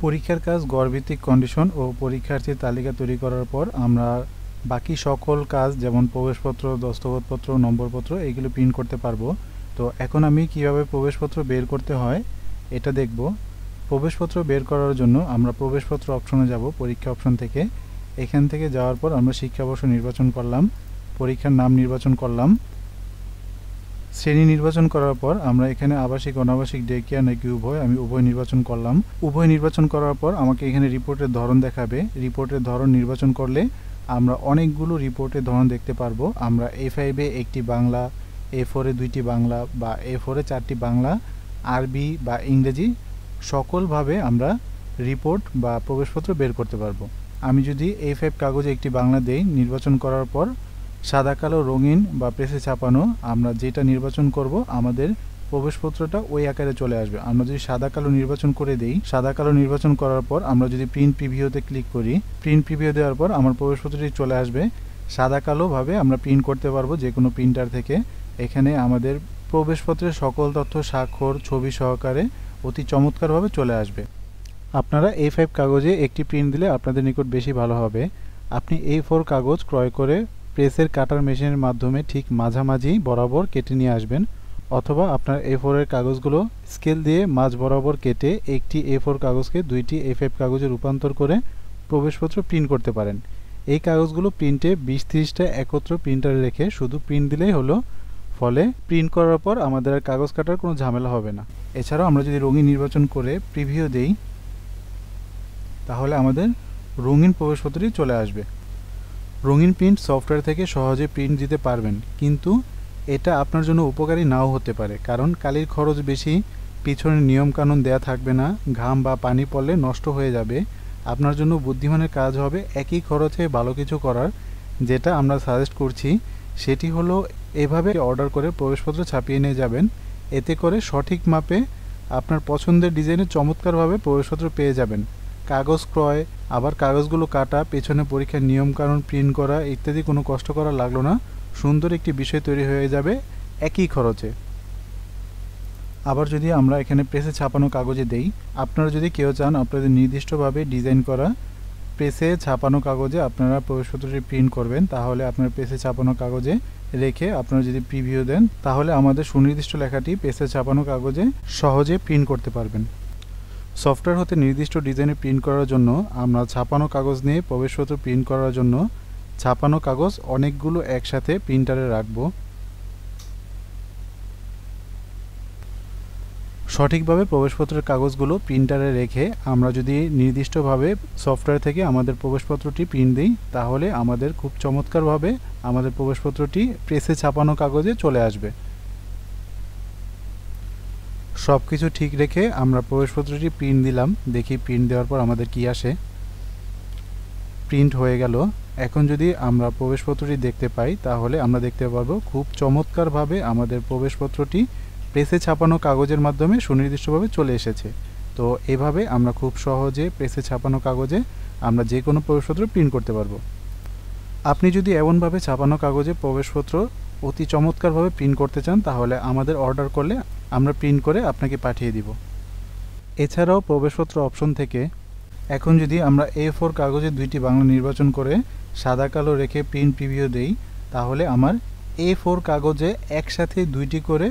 পরীক্ষার কাজ গড়ভিত্তিক কন্ডিশন ও পরীক্ষার্থীর তালিকা তৈরি করার পর আমরা বাকি সকল কাজ যেমন প্রবেশপত্র, দস্তখতপত্র, নম্বরপত্র এগুলো প্রিন্ট করতে পারবো। তো এখন আমি কিভাবে প্রবেশপত্র বের করতে হয় এটা দেখব। প্রবেশপত্র বের করার জন্য আমরা প্রবেশপত্র অপশনে যাব, পরীক্ষা অপশন থেকে। এখান থেকে যাওয়ার পর আমরা শিক্ষাবর্ষ নির্বাচন করলাম, পরীক্ষার নাম নির্বাচন করলাম, শ্রেণী নির্বাচন করার পর আমরা এখানে আবাসিক অনাবাসিক ডে কেয়ার নাকি উভয়, আমি উভয় নির্বাচন করলাম। উভয় নির্বাচন করার পর আমাকে এখানে রিপোর্টের ধরন দেখাবে। রিপোর্টের ধরন নির্বাচন করলে আমরা অনেকগুলো রিপোর্টের ধরন দেখতে পারবো। আমরা A5-এ একটি বাংলা, A4-এ 2টি বাংলা বা A4-এ 4টি বাংলা, আরবি বা ইংরেজি সকলভাবে আমরা রিপোর্ট বা প্রবেশপত্র বের করতে পারবো। আমি যদি A5 কাগজে একটি বাংলা দেই, নির্বাচন করার পর সাদা কালো রঙিন বা প্রেসে ছাপানো আমরা যেটা নির্বাচন করব আমাদের প্রবেশপত্রটা ওই আকারে চলে আসবে। আমরা যদি সাদা কালো নির্বাচন করে দেই, সাদা কালো নির্বাচন করার পর আমরা যদি প্রিন্ট প্রিভিউতে ক্লিক করি, প্রিন্ট প্রিভিউ দেওয়ার পর আমার প্রবেশপত্রটি চলে আসবে। সাদা কালোভাবে আমরা প্রিন্ট করতে পারবো যে কোনো প্রিন্টার থেকে। এখানে আমাদের প্রবেশপত্রের সকল তথ্য স্বাক্ষর, ছবি সহকারে অতি চমৎকারভাবে চলে আসবে। আপনারা A5 কাগজে একটি প্রিন্ট দিলে আপনাদের নিকট বেশি ভালো হবে। আপনি A4 কাগজ ক্রয় করে প্রেসের কাটার মেশিনের মাধ্যমে ঠিক মাঝামাঝি বরাবর কেটে নিয়ে আসবেন, অথবা আপনার A4 এর কাগজগুলো স্কেল দিয়ে মাঝ বরাবর কেটে একটি A4 কাগজকে 2টি A5 কাগজে রূপান্তর করে প্রবেশপত্র প্রিন্ট করতে পারেন। এই কাগজগুলো প্রিন্টে 20-30টা একত্র প্রিন্টারে রেখে শুধু প্রিন্ট দিলেই হলো। ফলে প্রিন্ট করার পর আমাদের আর কাগজ কাটার কোনো ঝামেলা হবে না। এছাড়াও আমরা যদি রঙিন নির্বাচন করে প্রিভিউ দেই, তাহলে আমাদের রঙিন প্রবেশপত্রটি চলে আসবে। রঙিন প্রিন্ট সফটওয়্যার থেকে সহজে প্রিন্ট দিতে পারবেন, কিন্তু এটা আপনার জন্য উপকারী নাও হতে পারে, কারণ কালির খরচ বেশি, পিছনে নিয়মকানুন দেয়া থাকবে না, ঘাম বা পানি পড়লে নষ্ট হয়ে যাবে। আপনার জন্য বুদ্ধিমানের কাজ হবে একই খরচে ভালো কিছু করার। যেটা আমরা সাজেস্ট করছি সেটি হলো এভাবে অর্ডার করে প্রবেশপত্র ছাপিয়ে নিয়ে যাবেন। এতে করে সঠিক মাপে আপনার পছন্দের ডিজাইনে চমৎকারভাবে প্রবেশপত্র পেয়ে যাবেন। কাগজ ক্রয়, আবার কাগজগুলো কাটা, পেছনে পরীক্ষার নিয়মকানুন প্রিন্ট করা ইত্যাদি কোনো কষ্ট করা লাগলো না। সুন্দর একটি বিষয় তৈরি হয়ে যাবে একই খরচে। আবার যদি আমরা এখানে প্রেসে ছাপানো কাগজে দেই, আপনারা যদি কেউ চান আপনাদের নির্দিষ্টভাবে ডিজাইন করা প্রেসে ছাপানো কাগজে আপনারা প্রবেশপত্রটি প্রিন্ট করবেন, তাহলে আপনার প্রেসে ছাপানো কাগজে রেখে আপনারা যদি প্রিভিউ দেন, তাহলে আমাদের সুনির্দিষ্ট লেখাটি প্রেসে ছাপানো কাগজে সহজে প্রিন্ট করতে পারবেন। সফটওয়্যার হতে নির্দিষ্ট ডিজাইনে প্রিন্ট করার জন্য আমরা ছাপানো কাগজ নিয়ে প্রবেশপত্র প্রিন্ট করার জন্য ছাপানো কাগজ অনেকগুলো একসাথে প্রিন্টারে রাখব। সঠিকভাবে প্রবেশপত্রের কাগজগুলো প্রিন্টারে রেখে আমরা যদি নির্দিষ্টভাবে সফটওয়্যার থেকে আমাদের প্রবেশপত্রটি প্রিন্ট দিই, তাহলে আমাদের খুব চমৎকারভাবে আমাদের প্রবেশপত্রটি প্রেসে ছাপানো কাগজে চলে আসবে। সব কিছু ঠিক রেখে আমরা প্রবেশপত্রটি প্রিন্ট দিলাম, দেখি প্রিন্ট দেওয়ার পর আমাদের কি আসে। প্রিন্ট হয়ে গেল। এখন যদি আমরা প্রবেশপত্রটি দেখতে পাই, তাহলে আমরা দেখতে পারবো খুব চমৎকারভাবে আমাদের প্রবেশপত্রটি প্রেসে ছাপানো কাগজের মাধ্যমে সুনির্দিষ্টভাবে চলে এসেছে। তো এভাবে আমরা খুব সহজে প্রেসে ছাপানো কাগজে আমরা যে কোনো প্রবেশপত্র প্রিন্ট করতে পারবো। আপনি যদি এমনভাবে ছাপানো কাগজে প্রবেশপত্র অতি চমৎকারভাবে প্রিন্ট করতে চান, তাহলে আমাদের অর্ডার করলে আমরা প্রিন্ট করে আপনাকে পাঠিয়ে দিব। এছাড়াও প্রবেশপত্র অপশন থেকে এখন যদি আমরা A4 কাগজে 2টি বাংলা নির্বাচন করে সাদা কালো রেখে প্রিন্ট প্রিভিউ দেই, তাহলে আমার A4 কাগজে একসাথে 2টি করে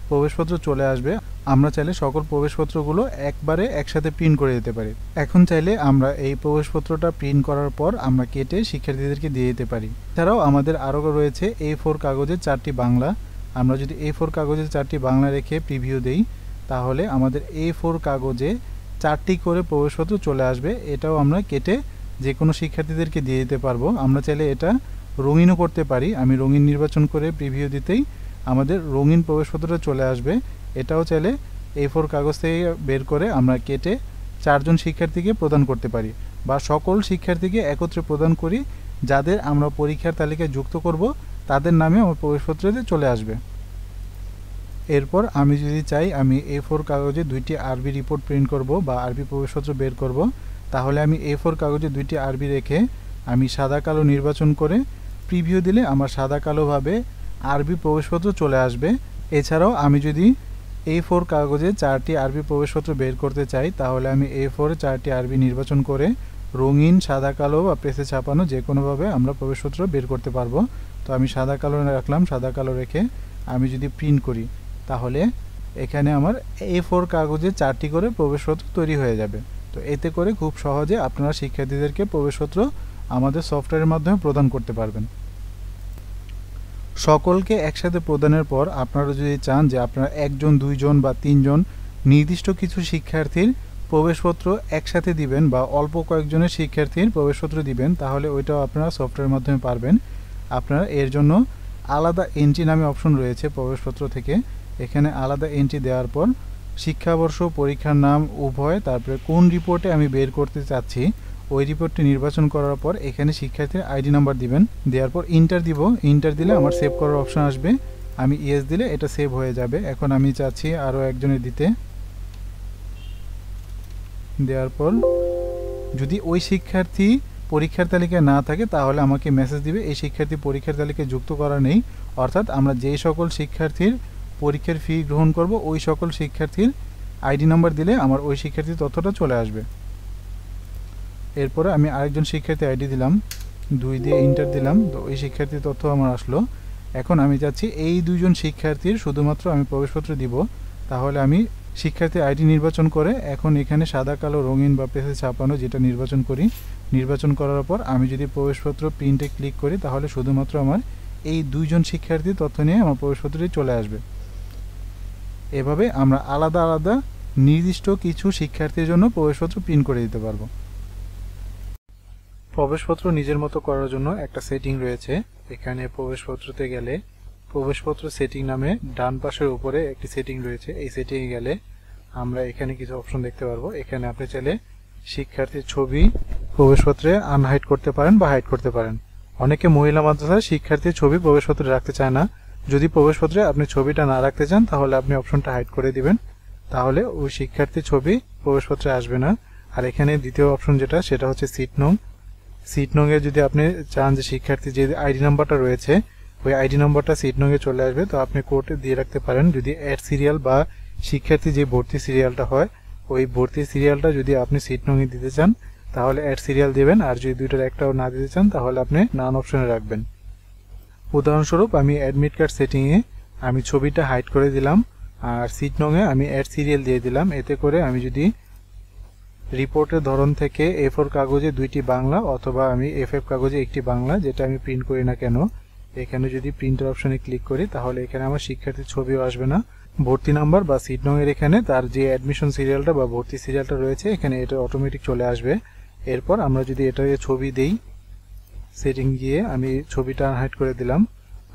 প্রবেশপত্র চলে আসবে। আমরা চাইলে সকল প্রবেশপত্রগুলো একবারে একসাথে প্রিন্ট করে দিতে পারি। এখন চাইলে আমরা এই প্রবেশপত্রটা প্রিন্ট করার পর আমরা কেটে শিক্ষার্থীদেরকে দিয়ে দিতে পারি। এছাড়াও আমাদের আরও রয়েছে A4 কাগজে 4টি বাংলা। আমরা যদি A4 কাগজে 4টি বাংলা রেখে প্রিভিউ দেই, তাহলে আমাদের A4 কাগজে 4টি করে প্রবেশপত্র চলে আসবে। এটাও আমরা কেটে যে কোনো শিক্ষার্থীদেরকে দিয়ে দিতে পারবো। আমরা চাইলে এটা রঙিনও করতে পারি। আমি রঙিন নির্বাচন করে প্রিভিউ দিতেই আমাদের রঙিন প্রবেশপত্রটা চলে আসবে। এটাও চাইলে A4 কাগজ থেকে বের করে আমরা কেটে 4জন শিক্ষার্থীকে প্রদান করতে পারি, বা সকল শিক্ষার্থীকে একত্রে প্রদান করি। যাদের আমরা পরীক্ষার তালিকায় যুক্ত করব তাদের নামে আমার প্রবেশপত্রতে চলে আসবে। এরপর আমি যদি চাই আমি A4 কাগজে 2টি আরবি রিপোর্ট প্রিন্ট করব বা আরবি প্রবেশপত্র বের করব, তাহলে আমি A4 কাগজে 2টি আরবি রেখে আমি সাদা কালো নির্বাচন করে প্রিভিউ দিলে আমার সাদা কালোভাবে আরবি প্রবেশপত্র চলে আসবে। এছাড়াও আমি যদি A4 কাগজে 4টি আরবি প্রবেশপত্র বের করতে চাই, তাহলে আমি A4 4টি আরবি নির্বাচন করে রঙিন, সাদা কালো বা প্রেসে ছাপানো যে কোনোভাবে আমরা প্রবেশপত্র বের করতে পারবো। তো আমি সাদা কালো রাখলাম, সাদা কালো রেখে আমি যদি প্রিন্ট করি তাহলে এখানে আমার A4 কাগজে 4টি করে প্রবেশপত্র তৈরি হয়ে যাবে। তো এতে করে খুব সহজে আপনারা শিক্ষার্থীদেরকে প্রবেশপত্র আমাদের সফটওয়্যারের মাধ্যমে প্রদান করতে পারবেন। সকলকে একসাথে প্রদানের পর আপনারা যদি চান যে আপনারা 1 জন 2 জন বা 3 জন নির্দিষ্ট কিছু শিক্ষার্থীর প্রবেশপত্র একসাথে দিবেন বা অল্প কয়েকজনের শিক্ষার্থীর প্রবেশপত্র দিবেন, তাহলে ওইটাও আপনারা সফটওয়্যারের মাধ্যমে পারবেন। আপনারা এর জন্য আলাদা এন্ট্রি নামে অপশন রয়েছে প্রবেশপত্র থেকে। এখানে আলাদা এন্ট্রি দেওয়ার পর শিক্ষাবর্ষ, পরীক্ষার নাম উভয়, তারপরে কোন রিপোর্টে আমি বের করতে চাচ্ছি ওই রিপোর্টটি নির্বাচন করার পর এখানে শিক্ষার্থীর আইডি নাম্বার দিবেন। দেওয়ার পর ইন্টার দিব। ইন্টার দিলে আমার সেভ করার অপশন আসবে, আমি ইয়েস দিলে এটা সেভ হয়ে যাবে। এখন আমি চাচ্ছি আরও একজনের দিতে। দেওয়ার পর যদি ওই শিক্ষার্থী পরীক্ষার তালিকায় না থাকে তাহলে আমাকে মেসেজ দিবে এই শিক্ষার্থী পরীক্ষার তালিকায় যুক্ত করা নেই। অর্থাৎ আমরা যেই সকল শিক্ষার্থীর পরীক্ষার ফি গ্রহণ করব ওই সকল শিক্ষার্থীর আইডি নাম্বার দিলে আমার ওই শিক্ষার্থীর তথ্যটা চলে আসবে। এরপরে আমি আরেকজন শিক্ষার্থী আইডি দিলাম, 2 দিয়ে ইন্টার দিলাম, তো এই শিক্ষার্থীর তথ্য আমার আসলো। এখন আমি চাচ্ছি এই 2 জন শিক্ষার্থীর শুধুমাত্র আমি প্রবেশপত্র দিব, তাহলে আমি শিক্ষার্থী আইডি নির্বাচন করে এখন এখানে সাদা কালো, রঙিন বা প্রেসে ছাপানো যেটা নির্বাচন করি। নির্বাচন করার পর আমি যদি প্রবেশপত্র প্রিন্টে ক্লিক করি তাহলে শুধুমাত্র আমার এই 2 জন শিক্ষার্থীর তথ্য নিয়ে আমার প্রবেশপত্রটি চলে আসবে। এভাবে আমরা আলাদা আলাদা নির্দিষ্ট কিছু শিক্ষার্থীর জন্য প্রবেশপত্র প্রিন্ট করে দিতে পারবো। প্রবেশপত্র নিজের মতো করার জন্য একটা সেটিং রয়েছে। এখানে প্রবেশপত্রতে গেলে প্রবেশপত্র সেটিং নামে ডান পাশের উপরে একটি সেটিং রয়েছে। এই সেটিংয়ে গেলে আমরা এখানে কিছু অপশন দেখতে পারবো। এখানে আপনি চাইলে শিক্ষার্থীর ছবি প্রবেশপত্রে আনহাইড করতে পারেন বা হাইড করতে পারেন। অনেকে মহিলা মাদ্রাসায় শিক্ষার্থীর ছবি প্রবেশপত্রে রাখতে চায় না। যদি প্রবেশপত্রে আপনি ছবিটা না রাখতে চান তাহলে আপনি অপশনটা হাইড করে দিবেন, তাহলে ওই শিক্ষার্থীর ছবি প্রবেশপত্রে আসবে না। আর এখানে দ্বিতীয় অপশন যেটা, সেটা হচ্ছে সিট নং। সিট নং এ যদি আপনি চান যে শিক্ষার্থী যে আইডি নাম্বারটা রয়েছে ওই আইডি নাম্বারটা সিট নং এ চলে আসবে, তো আপনি কোডে দিয়ে রাখতে পারেন। যদি অ্যাড সিরিয়াল বা শিক্ষার্থী যে ভর্তি সিরিয়ালটা হয় ওই ভর্তি সিরিয়ালটা যদি আপনি সিট নং এ দিতে চান তাহলে অ্যাড সিরিয়াল দিবেন, আর যদি দুইটার একটাও না দিতে চান তাহলে আপনি নান অপশনে রাখবেন। উদাহরণস্বরূপ আমি অ্যাডমিট কার্ড সেটিংয়ে আমি ছবিটা হাইড করে দিলাম আর সিট নং এ আমি অ্যাড সিরিয়াল দিয়ে দিলাম। এতে করে আমি যদি রিপোর্টের ধরন থেকে A4 কাগজে 2টি বাংলা অথবা আমি FF কাগজে 1টি বাংলা, যেটা আমি প্রিন্ট করি না কেন, এখানে যদি প্রিন্টার অপশনে ক্লিক করি তাহলে এখানে আমার শিক্ষার্থীর ছবিও আসবে না। ভর্তি নাম্বার বা সিট নং এর এখানে তার যে অ্যাডমিশন সিরিয়ালটা বা ভর্তি সিরিয়ালটা রয়েছে এখানে এটা অটোমেটিক চলে আসবে। এরপর আমরা যদি এটাকে ছবি দেই, সেটিং গিয়ে আমি ছবিটা আনহাইড করে দিলাম।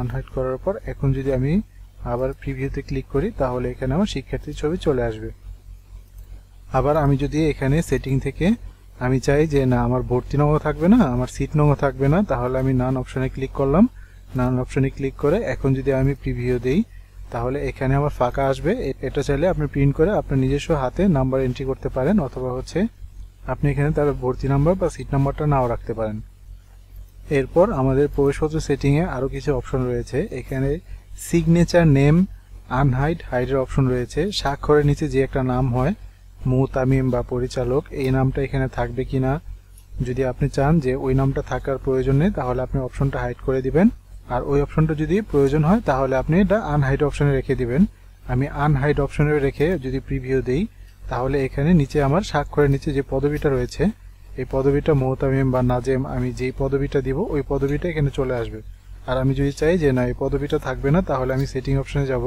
আনহাইড করার পর এখন যদি আমি আবার প্রিভিউতে ক্লিক করি তাহলে এখানে আমার শিক্ষার্থীর ছবি চলে আসবে। আবার আমি যদি এখানে সেটিং থেকে আমি চাই যে না আমার ভর্তি নংও থাকবে না, আমার সিট নংও থাকবে না, তাহলে আমি নান অপশনে ক্লিক করলাম। নান অপশনে ক্লিক করে এখন যদি আমি প্রিভিউ দেই তাহলে এখানে আমার ফাঁকা আসবে। এটা চাইলে আপনি প্রিন্ট করে আপনার নিজস্ব হাতে নাম্বার এন্ট্রি করতে পারেন, অথবা হচ্ছে আপনি এখানে তার ভর্তি নাম্বার বা সিট নাম্বারটা নাও রাখতে পারেন। এরপর আমাদের প্রবেশপত্র সেটিংয়ে আরও কিছু অপশন রয়েছে। এখানে সিগনেচার নেম আনহাইড হাইডের অপশন রয়েছে। স্বাক্ষরের নিচে যে একটা নাম হয় মুতামিম বা পরিচালক, এই নামটা এখানে থাকবে কিনা, যদি আপনি চান যে ওই নামটা থাকার প্রয়োজন নেই তাহলে আপনি অপশনটা হাইড করে দিবেন, আর ওই অপশনটা যদি প্রয়োজন হয় তাহলে আপনি এটা আনহাইড অপশনে রেখে দিবেন। আমি আনহাইড অপশনে রেখে যদি প্রিভিউ দেই তাহলে এখানে নিচে আমার স্বাক্ষরের নিচে যে পদবিটা রয়েছে এই পদবিটা মুতামিম বা নাজেম, আমি যেই পদবিটা দিব ওই পদবিটা এখানে চলে আসবে। আর আমি যদি চাই যে না এই পদবিটা থাকবে না তাহলে আমি সেটিং অপশনে যাব।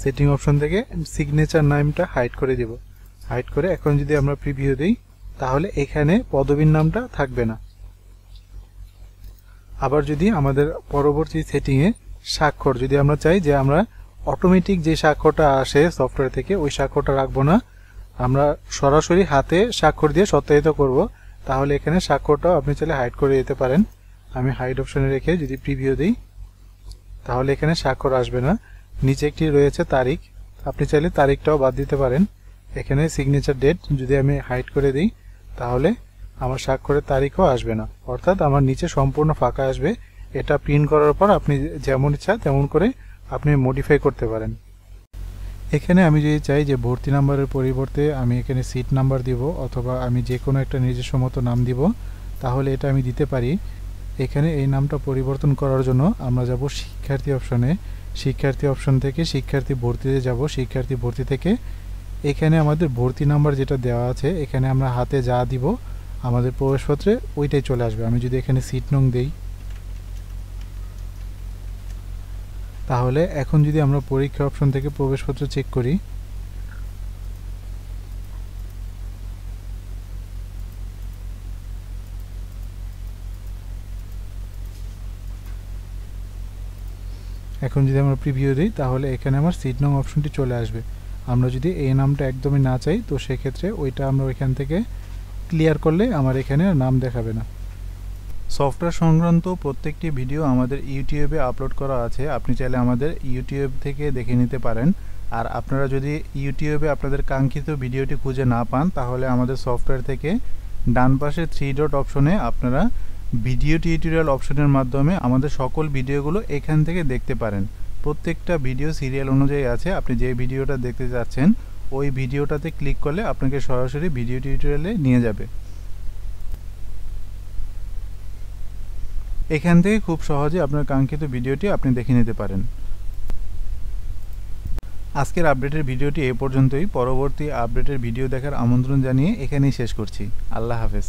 সেটিং অপশন থেকে সিগনেচার নামটা হাইড করে দিব। হাইড করে এখন যদি আমরা প্রিভিউ দিই তাহলে এখানে পদবীর নামটা থাকবে না। আবার যদি আমাদের পরবর্তী সেটিংয়ে স্বাক্ষর যদি আমরা চাই যে আমরা অটোমেটিক যে স্বাক্ষরটা আসে সফটওয়্যার থেকে ওই স্বাক্ষরটা রাখবো না, আমরা সরাসরি হাতে স্বাক্ষর দিয়ে সত্যায়িত করব, তাহলে এখানে স্বাক্ষরটাও আপনি চাইলে হাইড করে দিতে পারেন। আমি হাইড অপশনে রেখে যদি প্রিভিউ দিই তাহলে এখানে স্বাক্ষর আসবে না। নিচে একটি রয়েছে তারিখ, আপনি চাইলে তারিখটাও বাদ দিতে পারেন। এখানে সিগনেচার ডেট যদি আমি হাইড করে দিই তাহলে আমার স্বাক্ষরের তারিখও আসবে না, অর্থাৎ আমার নিচে সম্পূর্ণ ফাঁকা আসবে। এটা প্রিন্ট করার পর আপনি যেমন ইচ্ছা তেমন করে আপনি মডিফাই করতে পারেন। এখানে আমি যদি চাই যে ভর্তি নাম্বারের পরিবর্তে আমি এখানে সিট নাম্বার দিব অথবা আমি যে কোনো একটা নিজস্ব মতো নাম দিব, তাহলে এটা আমি দিতে পারি। এখানে এই নামটা পরিবর্তন করার জন্য আমরা যাব শিক্ষার্থী অপশনে। শিক্ষার্থী অপশন থেকে শিক্ষার্থী ভর্তিতে যাব। শিক্ষার্থী ভর্তি থেকে এখানে আমাদের ভর্তি নাম্বার যেটা দেওয়া আছে, এখানে আমরা হাতে যা দিব আমাদের প্রবেশপত্রে ওইটাই চলে আসবে। আমি যদি এখানে সিট নং দেই, তাহলে এখন যদি আমরা পরীক্ষা অপশন থেকে প্রবেশপত্র চেক করি, এখন যদি আমরা প্রিভিউ দিই তাহলে এখানে আমার সিট নং অপশনটি চলে আসবে। আমরা যদি এই নামটা একদমই না চাই তো সেক্ষেত্রে ওইটা আমরা ওইখান থেকে ক্লিয়ার করলে আমার এখানে আর নাম দেখাবে না। সফটওয়্যার সংক্রান্ত প্রত্যেকটি ভিডিও আমাদের ইউটিউবে আপলোড করা আছে, আপনি চাইলে আমাদের ইউটিউব থেকে দেখে নিতে পারেন। আর আপনারা যদি ইউটিউবে আপনাদের কাঙ্ক্ষিত ভিডিওটি খুঁজে না পান তাহলে আমাদের সফটওয়্যার থেকে ডান পাশে 3 ডট অপশনে আপনারা ভিডিও টিউটোরিয়াল অপশনের মাধ্যমে আমাদের সকল ভিডিওগুলো এখান থেকে দেখতে পারেন। প্রত্যেকটা ভিডিও সিরিয়াল অনুযায়ী আছে, আপনি যে ভিডিওটা দেখতে যাচ্ছেন ওই ভিডিওটাতে ক্লিক করলে আপনাকে সরাসরি ভিডিও টিউটোরিয়ালে নিয়ে যাবে। এখান থেকে খুব সহজে আপনার কাঙ্ক্ষিত ভিডিওটি আপনি দেখে নিতে পারেন। আজকের আপডেটের ভিডিওটি এ পর্যন্তই। পরবর্তী আপডেটের ভিডিও দেখার আমন্ত্রণ জানিয়ে এখানেই শেষ করছি। আল্লাহ হাফেজ।